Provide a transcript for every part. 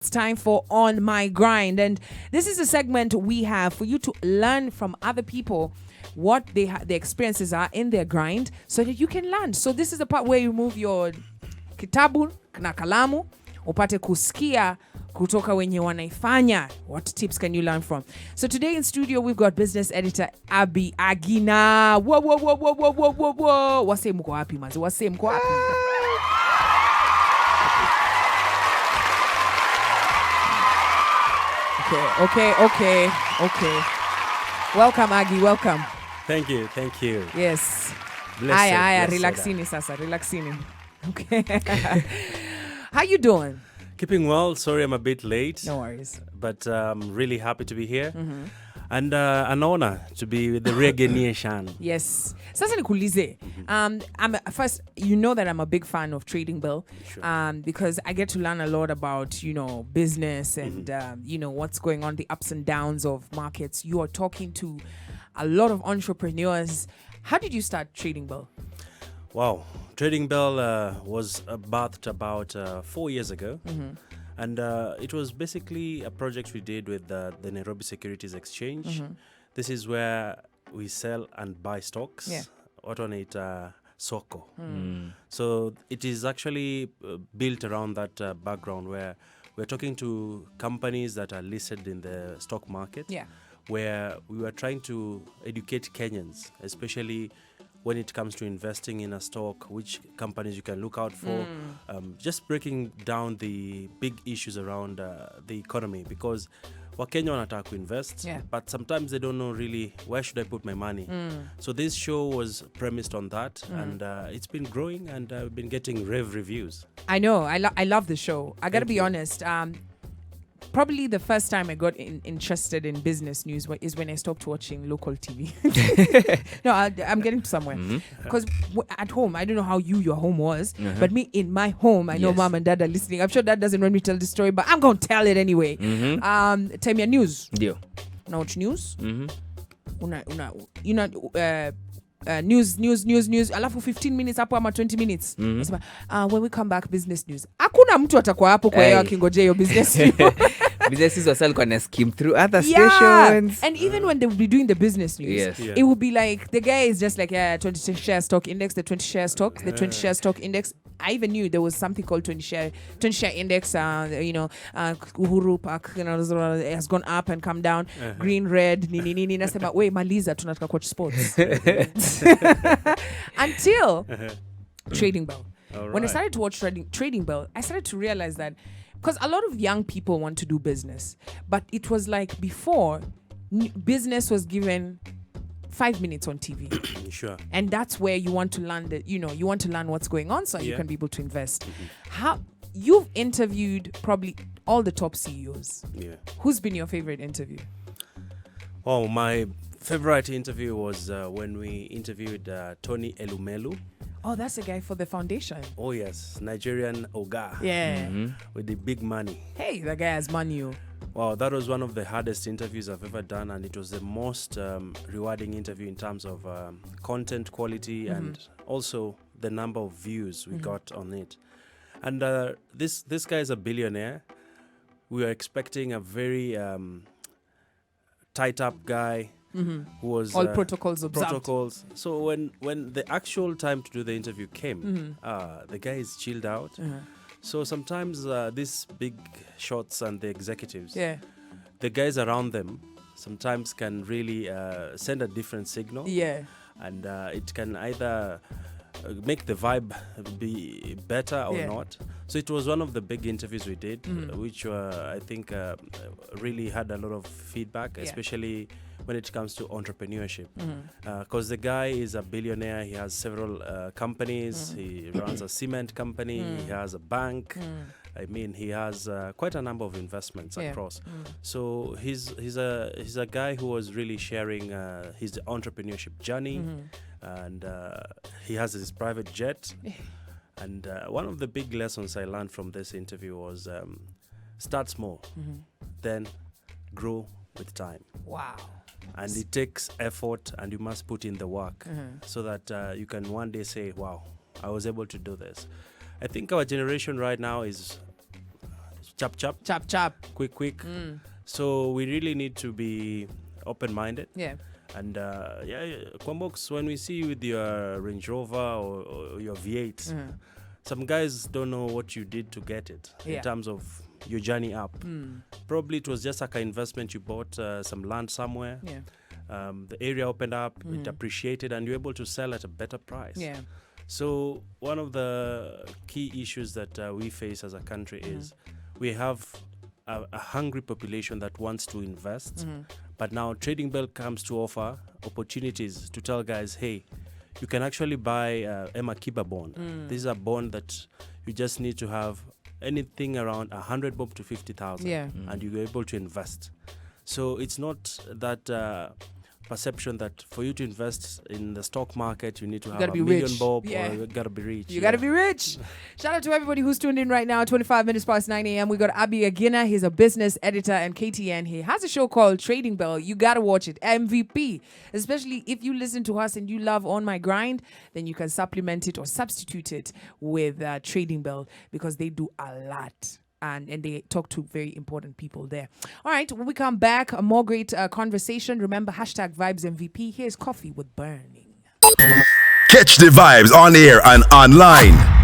It's time for On My Grind, and this is a segment we have for you to learn from other people what their experiences are in their grind so that you can learn. So this is the part where you move your kitabu na kalamu upate kusikia kutoka wenye wanaifanya. What tips can you learn from? So today in studio we've got business editor Aby Agina. Whoa. Wase mko wapi manzi? Wase mko wapi? Okay. Welcome, Aggie. Welcome. Thank you. Yes. Blessed. Relaxini. Okay. How you doing? Keeping well. Sorry I'm a bit late. No worries. But I'm really happy to be here. And an honor to be with the reggae nation. Yes. Sasa nikuulize. First, you know that I'm a big fan of Trading Bill. Sure. Because I get to learn a lot about, business and, what's going on, the ups and downs of markets. You are talking to a lot of entrepreneurs. How did you start Trading Bill? Wow. Trading Bill was birthed about 4 years ago. And it was basically a project we did with the Nairobi Securities Exchange. This is where we sell and buy stocks. Yeah. What on it? Soko. So it is actually built around that background where we're talking to companies that are listed in the stock market. Yeah. Where we were trying to educate Kenyans, especially when it comes to investing in a stock, which companies you can look out for, just breaking down the big issues around the economy, because Wakenya wanataka invest, but sometimes they don't know really where should I put my money. So this show was premised on that, and it's been growing, and I've been getting rave reviews. I know. I love the show. I got to be honest. Probably the first time I got interested in business news is when I stopped watching local TV. No, I'm getting to somewhere. Because at home, I don't know how your home was, but me in my home, I know mom and dad are listening. I'm sure dad doesn't want me to tell the story, but I'm going to tell it anyway. Tell me a news. Ndio. Now what news? News. Alafu 15 minutes hapo ama 20 minutes. When we come back, business news. Hakuna mtu atakuwa hapo kwa hiyo akingojea hiyo business news. Businesses were gonna skim through other stations. And even when they would be doing the business news, Yes. it would be like the guy is just like 20 share stock index, the 20 share stock index. I even knew there was something called 20 share index. Uhuru Park, has gone up and come down. Green, red, nini. Nasema, wait, maliza tunataka watch sports. Until Trading Bill. When I started to watch Trading Bill, I started to realize that because a lot of young people want to do business, but it was like before, business was given 5 minutes on TV. Sure. And that's where you want to learn you want to learn what's going on so you can be able to invest. How you've interviewed probably all the top CEOs. Yeah. Who's been your favorite interview? Oh, my favorite interview was when we interviewed Tony Elumelu. Oh, that's the guy for the foundation. Oh yes, Nigerian Oga. Yeah. With the big money. Hey, the guy has money. Wow, that was one of the hardest interviews I've ever done, and it was the most rewarding interview in terms of content quality and also the number of views we got on it. And this guy is a billionaire. We were expecting a very tight up guy. Who was all protocols observed. So when the actual time to do the interview came, the guy is chilled out. So sometimes these big shots and the executives, the guys around them sometimes can really send a different signal. Yeah. And it can either make the vibe be better or not. So it was one of the big interviews we did, which I think really had a lot of feedback, especially when it comes to entrepreneurship. Because the guy is a billionaire, he has several companies, he runs a cement company, he has a bank. I mean, he has quite a number of investments across. So he's a guy who was really sharing his entrepreneurship journey, and he has his private jet. And one of the big lessons I learned from this interview was start small, then grow with time. Wow. And it takes effort, and you must put in the work so that you can one day say, wow, I was able to do this. I think our generation right now is chap chap, chap. quick. So we really need to be open-minded. Yeah. And Kwambox, when we see you with your Range Rover or your V8, some guys don't know what you did to get it in terms of your journey up. Probably it was just like an investment. You bought some land somewhere. Yeah. The area opened up, it appreciated, and you're able to sell at a better price. Yeah. So one of the key issues that we face as a country is we have a hungry population that wants to invest, but now Trading Bell comes to offer opportunities to tell guys, hey, you can actually buy Emma Kiba bond. This is a bond that you just need to have anything around 100 bob to 50,000, and you're able to invest. So it's not that perception that for you to invest in the stock market, you need to have a million bob or you gotta be rich. You gotta be rich. Shout out to everybody who's tuned in right now. 25 minutes past 9 a.m. We got Aby Agina. He's a business editor and KTN. He has a show called Trading Bell. You gotta watch it. MVP. Especially if you listen to us and you love On My Grind, then you can supplement it or substitute it with Trading Bell because they do a lot. And they talk to very important people there. All right, when we come back, a more great conversation. Remember, #VibesMVP. Here's Coffee with Burning. Catch the vibes on air and online.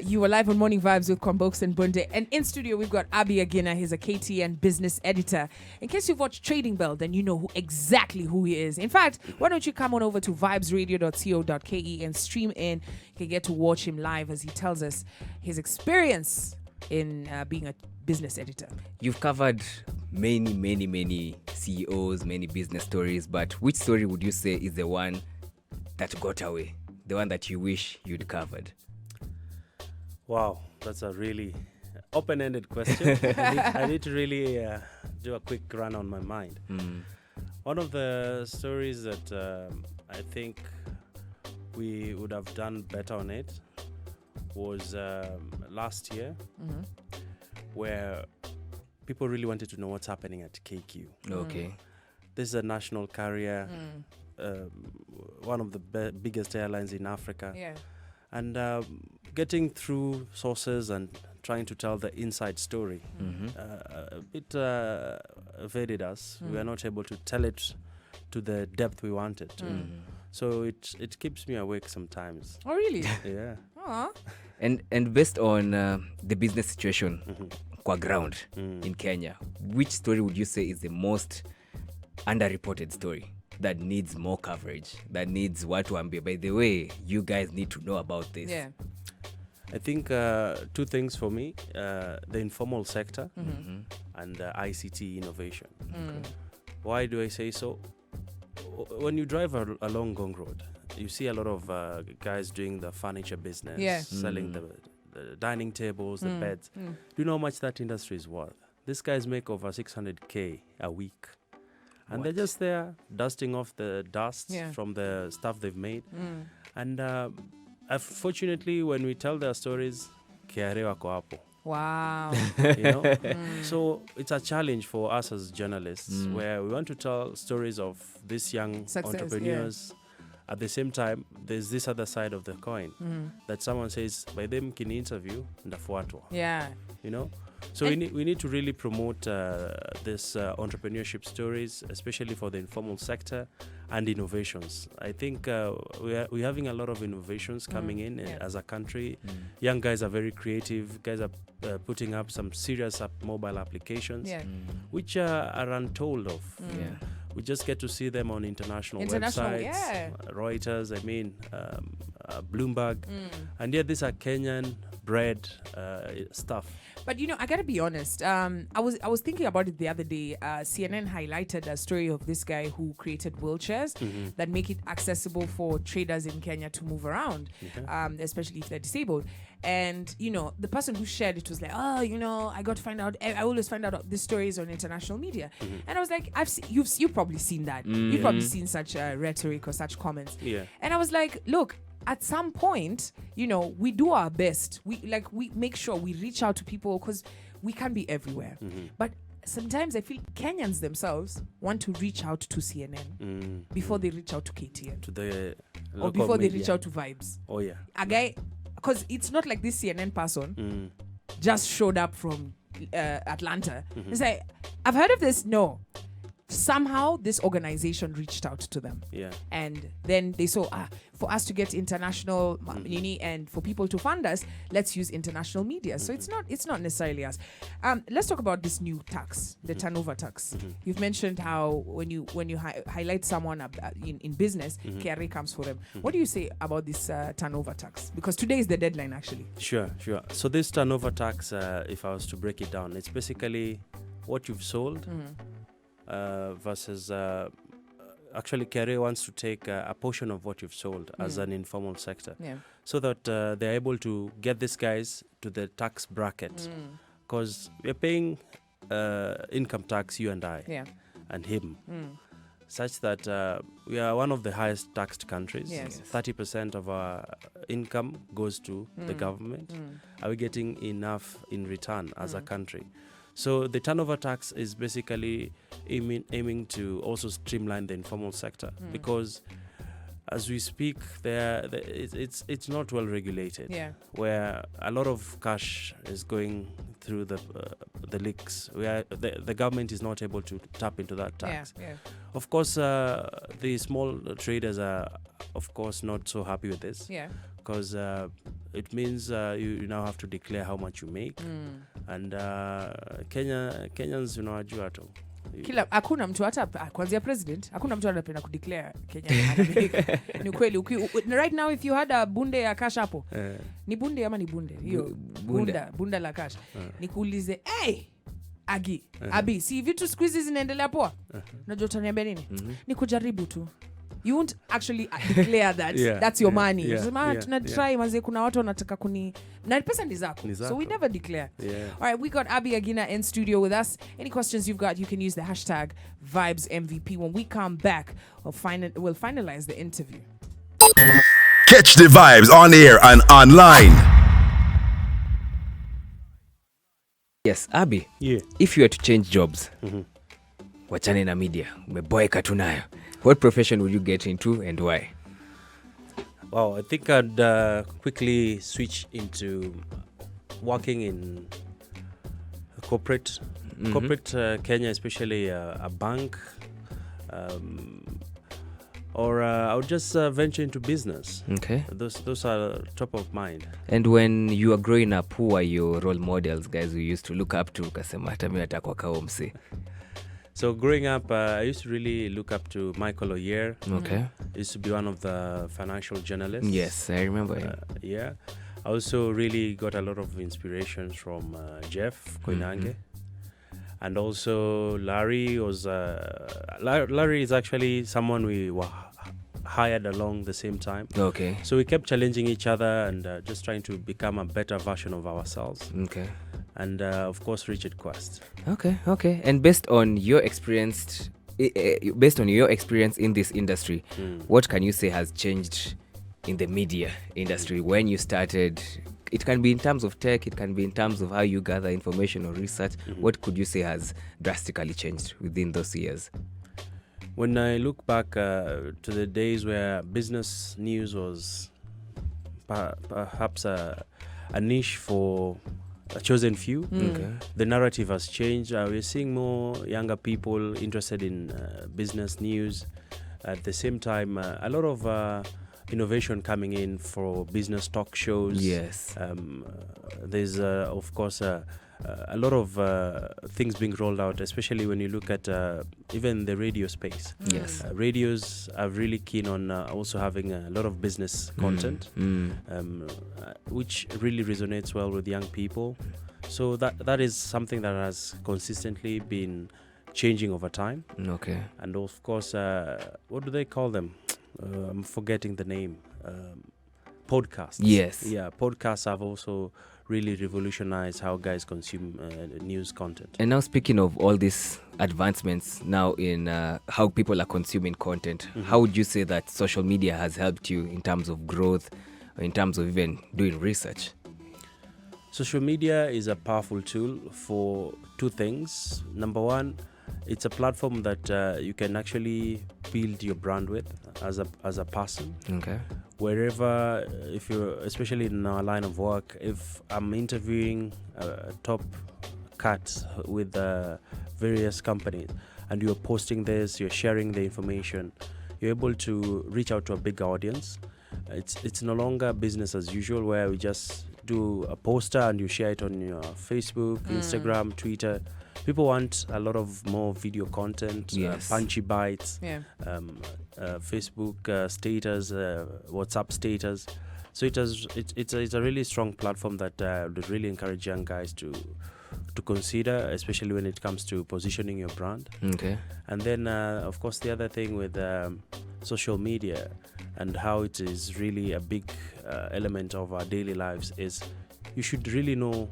You are live on Morning Vybez with Kwambox Mbunde. And in studio, we've got Aby Agina. He's a KTN Business Editor. In case you've watched Trading Bell, then you know exactly who he is. In fact, why don't you come on over to vibesradio.co.ke and stream in. You can get to watch him live as he tells us his experience in being a business editor. You've covered many CEOs, many business stories, but which story would you say is the one that got away? The one that you wish you'd covered? Wow, that's a really open-ended question. I need to really do a quick run on my mind. One of the stories that I think we would have done better on it was last year, where people really wanted to know what's happening at KQ. Okay. This is a national carrier, one of the biggest airlines in Africa. Yeah. And getting through sources and trying to tell the inside story, it evaded us. We are not able to tell it to the depth we wanted to. So it keeps me awake sometimes. Oh, really? Yeah. Aww. And based on the business situation kwa ground in Kenya, which story would you say is the most underreported story that needs more coverage, that needs watu ambie, by the way, you guys need to know about this? Yeah. I think two things for me, the informal sector and ICT innovation. Why do I say so? When you drive along Gong Road, you see a lot of guys doing the furniture business, selling the dining tables, the beds. Do you know how much that industry is worth? These guys make over 600K a week. And they're just there dusting off the dust from the stuff they've made. And unfortunately, when we tell their stories, KRA wako hapo. Wow. You know? So it's a challenge for us as journalists where we want to tell stories of these young entrepreneurs. At the same time, there's this other side of the coin that someone says, by them kini interview, ndafuatwa. Yeah. You know? So we need to really promote this entrepreneurship stories, especially for the informal sector and innovations. I think we're having a lot of innovations coming in as a country. Young guys are very creative. Guys are putting up some serious mobile applications, which are untold of. We just get to see them on international websites, Reuters, Bloomberg. And yet these are Kenyan bred stuff. But you know, I gotta be honest. I was thinking about it the other day. CNN highlighted a story of this guy who created wheelchairs that make it accessible for traders in Kenya to move around, especially if they're disabled. And you know, the person who shared it was like, "Oh, you know, I got to find out. I always find out these stories on international media." And I was like, "You've probably seen that. You've probably seen such rhetoric or such comments." Yeah. And I was like, "Look." At some point, you know, we do our best. We make sure we reach out to people because we can't be everywhere. But sometimes I feel Kenyans themselves want to reach out to CNN before they reach out to KTN. To the or before media. they reach out to Vibes. Oh, yeah. A guy because it's not like this CNN person just showed up from Atlanta. It's like, I've heard of this. No. Somehow this organization reached out to them. Yeah. And then they saw, for us to get international and for people to fund us, let's use international media. So it's not necessarily us. Let's talk about this new tax, the turnover tax. You've mentioned how when you highlight someone in business, KRA comes for them. What do you say about this turnover tax? Because today is the deadline, actually. Sure. So this turnover tax, if I was to break it down, it's basically what you've sold versus actually KRA wants to take a portion of what you've sold as an informal sector, so that they're able to get these guys to the tax bracket, because we're paying income tax, you and I, and him, such that we are one of the highest taxed countries. 30% of our income goes to the government. Are we getting enough in return as a country? So the turnover tax is basically aiming to also streamline the informal sector, because as we speak, it's not well regulated. Where a lot of cash is going through the leaks, where the government is not able to tap into that tax. Of course, the small traders are, of course, not so happy with this. Because it means you now have to declare how much you make. And Kenyans, wajua tu. Hakuna mtu hata kwanzia president, hakuna mtu anapenda kudeclare Kenya anamiliki. Ni kweli. Right now if you had a bunde ya cash hapo, ni bunde ama ni bunde? Hiyo bunda la cash. Nikuulize, Abi, si vitu siku hizi zinaendelea poa? Unajua utaniambia nini? Ni kujaribu tu. You won't actually declare that. That's your money. Tunatry manze, kuna watu wanataka na pesa ni zako. So we never declare. All right, we got Aby Agina in studio with us. Any questions you've got, you can use the hashtag #VibesMVP. When we come back, we'll finalize the interview. Catch the vibes on air and online. Yes, Aby. Yeah. If you were to change jobs, wachane na media, umeboeka tunayo. What profession would you get into and why? Wow, I think I'd quickly switch into working in corporate Kenya, especially a bank, or I would just venture into business. Okay. Those are top of mind. And when you were growing up, who were your role models, guys you used to look up to? Kasema hata mimi nataka kwa mse. So growing up, I used to really look up to Michael Oyer. Okay. He used to be one of the financial journalists. Yes, I remember him. Yeah. I also really got a lot of inspirations from Jeff Koinange. And also Larry was... Larry is actually someone we were hired along the same time. Okay. So we kept challenging each other and just trying to become a better version of ourselves. Okay. And of course, Richard Quest. Okay. And based on your experience in this industry, what can you say has changed in the media industry when you started? It can be in terms of tech, it can be in terms of how you gather information or research. What could you say has drastically changed within those years? When I look back to the days where business news was perhaps a niche for a chosen few, the narrative has changed. We're seeing more younger people interested in business news. At the same time, a lot of innovation coming in for business talk shows. Yes. There's, of course, a lot of things being rolled out, especially when you look at even the radio space. Yes. Radios are really keen on also having a lot of business content, which really resonates well with young people. So that is something that has consistently been changing over time. Okay. And of course, what do they call them? I'm forgetting the name. Podcasts. Yes. Yeah, podcasts have also really revolutionized how guys consume news content. And now speaking of all these advancements now in how people are consuming content, how would you say that social media has helped you in terms of growth, or in terms of even doing research? Social media is a powerful tool for two things. Number one, it's a platform that you can actually build your brand with as a person. Okay. Wherever, if you're, especially in our line of work, if I'm interviewing top cuts with various companies, and you're posting this, you're sharing the information, you're able to reach out to a big audience. It's no longer business as usual, where we just do a poster and you share it on your Facebook, Instagram, Twitter. People want a lot of more video content, punchy bites, Facebook status, WhatsApp status. So it's a really strong platform that would really encourage young guys to consider, especially when it comes to positioning your brand. Okay. And then, of course, the other thing with social media and how it is really a big element of our daily lives is you should really know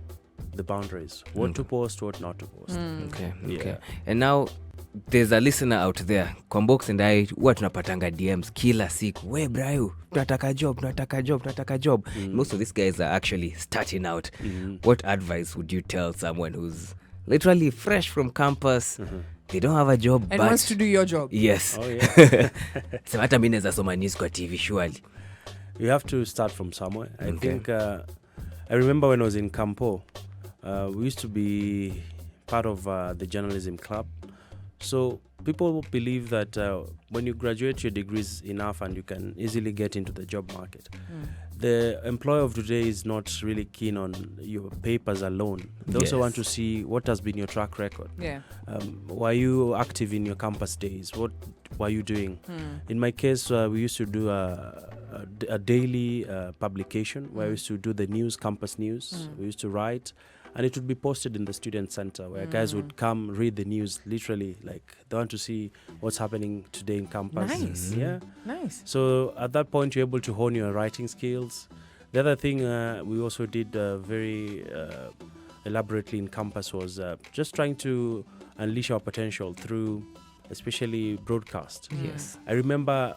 the boundaries, what to post, what not to post. Okay. Yeah. And now there's a listener out there, Kwambox and I, huwa tunapatanga DMs kila siku, we brayo, tunataka job. Most of these guys are actually starting out. What advice would you tell someone who's literally fresh from campus, they don't have a job, and but wants to do your job? Yes. Oh, yeah. So hata mimi naweza soma news kwa TV surely. You have to start from somewhere. I think I remember when I was in Campo, we used to be part of the journalism club. So people believe that when you graduate your degrees enough and you can easily get into the job market. The employer of today is not really keen on your papers alone. They also want to see what has been your track record. Yeah. Were you active in your campus days? What were you doing? In my case, we used to do a daily publication where we used to do the news, campus news. We used to write. And it would be posted in the student center where guys would come read the news, literally, like they want to see what's happening today in campus. Nice. Yeah. Nice. So at that point, you're able to hone your writing skills. The other thing we also did very elaborately in campus was just trying to unleash our potential through especially broadcast. Yes. I remember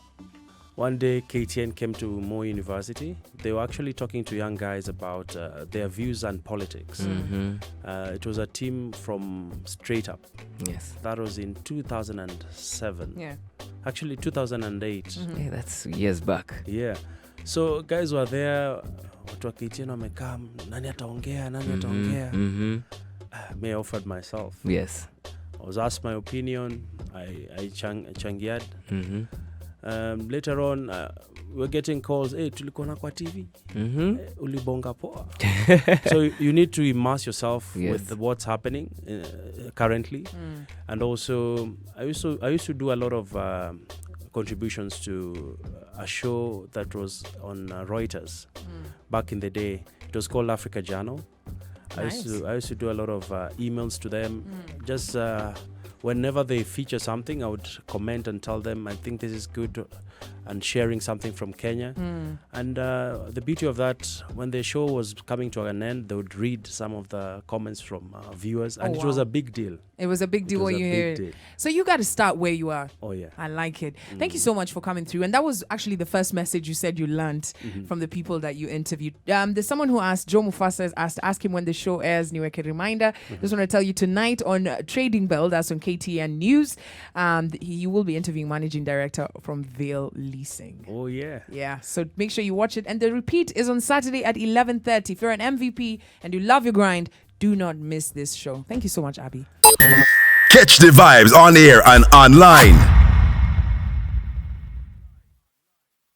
one day KTN came to Mo University. They were actually talking to young guys about their views and politics. It was a team from Straight Up. Yes. That was in 2007. Yeah. Actually 2008. Yeah, that's years back. Yeah. So guys were there. Watu wa KTN wamekaa, nani ataongea? Me, I offered myself. Yes. I was asked my opinion. I changiad. Later on, we were getting calls, hey, tulikuona kwa TV, ulibonga poa. So you need to immerse yourself with what's happening currently. And also, I used to do a lot of contributions to a show that was on Reuters back in the day. It was called Africa Journal. Nice. I used to do a lot of emails to them. Just whenever they feature something, I would comment and tell them, I think this is good, and sharing something from Kenya. And the beauty of that, when the show was coming to an end, they would read some of the comments from viewers, and it was a big deal. It was a big deal when you hear it. So you got to start where you are. Oh, yeah. I like it. Thank you so much for coming through. And that was actually the first message you said you learned from the people that you interviewed. There's someone who asked, Joe Mufasa has asked, ask him when the show airs. Niweke reminder. Just want to tell you tonight on Trading Bell, that's on KTN News, you will be interviewing Managing Director from Vale Leasing. Oh, yeah. Yeah, so make sure you watch it. And the repeat is on Saturday at 11:30. If you're an MVP and you love your grind, do not miss this show. Thank you so much, Aby. Catch the vibes on air and online.